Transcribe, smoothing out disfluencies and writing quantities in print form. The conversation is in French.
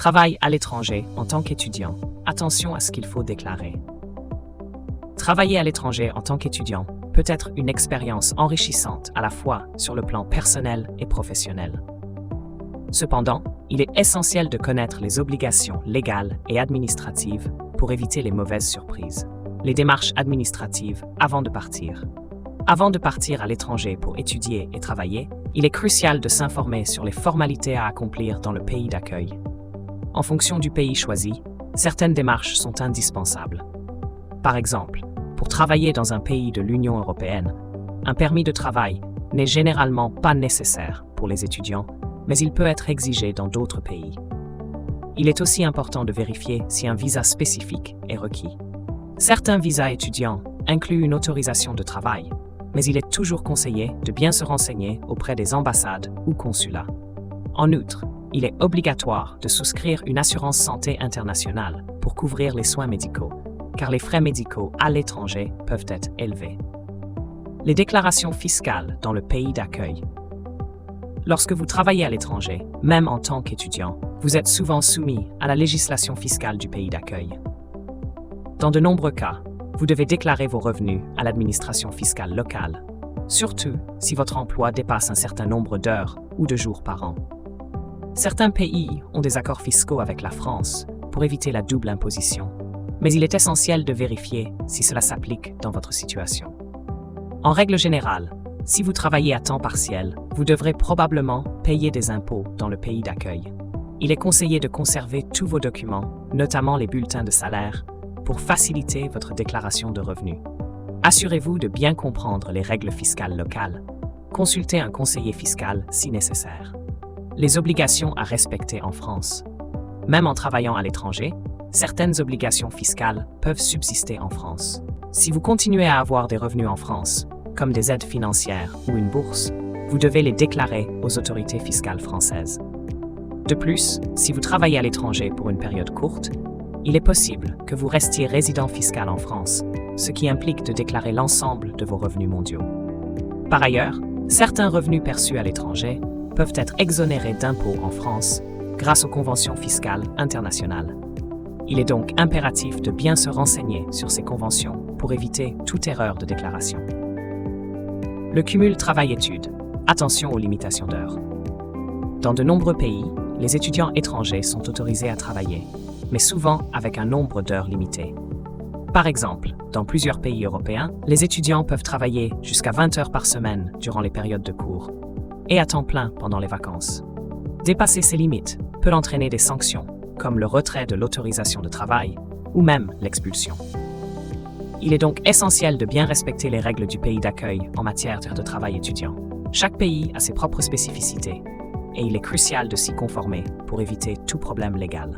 Travail à l'étranger en tant qu'étudiant. Attention à ce qu'il faut déclarer. Travailler à l'étranger en tant qu'étudiant peut être une expérience enrichissante à la fois sur le plan personnel et professionnel. Cependant, il est essentiel de connaître les obligations légales et administratives pour éviter les mauvaises surprises. Les démarches administratives avant de partir. Avant de partir à l'étranger pour étudier et travailler, il est crucial de s'informer sur les formalités à accomplir dans le pays d'accueil. En fonction du pays choisi, certaines démarches sont indispensables. Par exemple, pour travailler dans un pays de l'Union européenne, un permis de travail n'est généralement pas nécessaire pour les étudiants, mais il peut être exigé dans d'autres pays. Il est aussi important de vérifier si un visa spécifique est requis. Certains visas étudiants incluent une autorisation de travail, mais il est toujours conseillé de bien se renseigner auprès des ambassades ou consulats. En outre, il est obligatoire de souscrire une assurance santé internationale pour couvrir les soins médicaux, car les frais médicaux à l'étranger peuvent être élevés. Les déclarations fiscales dans le pays d'accueil. Lorsque vous travaillez à l'étranger, même en tant qu'étudiant, vous êtes souvent soumis à la législation fiscale du pays d'accueil. Dans de nombreux cas, vous devez déclarer vos revenus à l'administration fiscale locale, surtout si votre emploi dépasse un certain nombre d'heures ou de jours par an. Certains pays ont des accords fiscaux avec la France pour éviter la double imposition, mais il est essentiel de vérifier si cela s'applique dans votre situation. En règle générale, si vous travaillez à temps partiel, vous devrez probablement payer des impôts dans le pays d'accueil. Il est conseillé de conserver tous vos documents, notamment les bulletins de salaire, pour faciliter votre déclaration de revenus. Assurez-vous de bien comprendre les règles fiscales locales. Consultez un conseiller fiscal si nécessaire. Les obligations à respecter en France. Même en travaillant à l'étranger, certaines obligations fiscales peuvent subsister en France. Si vous continuez à avoir des revenus en France, comme des aides financières ou une bourse, vous devez les déclarer aux autorités fiscales françaises. De plus, si vous travaillez à l'étranger pour une période courte, il est possible que vous restiez résident fiscal en France, ce qui implique de déclarer l'ensemble de vos revenus mondiaux. Par ailleurs, certains revenus perçus à l'étranger peuvent être exonérés d'impôts en France grâce aux conventions fiscales internationales. Il est donc impératif de bien se renseigner sur ces conventions pour éviter toute erreur de déclaration. Le cumul travail-études. Attention aux limitations d'heures. Dans de nombreux pays, les étudiants étrangers sont autorisés à travailler, mais souvent avec un nombre d'heures limité. Par exemple, dans plusieurs pays européens, les étudiants peuvent travailler jusqu'à 20 heures par semaine durant les périodes de cours et à temps plein pendant les vacances. Dépasser ces limites peut entraîner des sanctions, comme le retrait de l'autorisation de travail ou même l'expulsion. Il est donc essentiel de bien respecter les règles du pays d'accueil en matière de travail étudiant. Chaque pays a ses propres spécificités et il est crucial de s'y conformer pour éviter tout problème légal.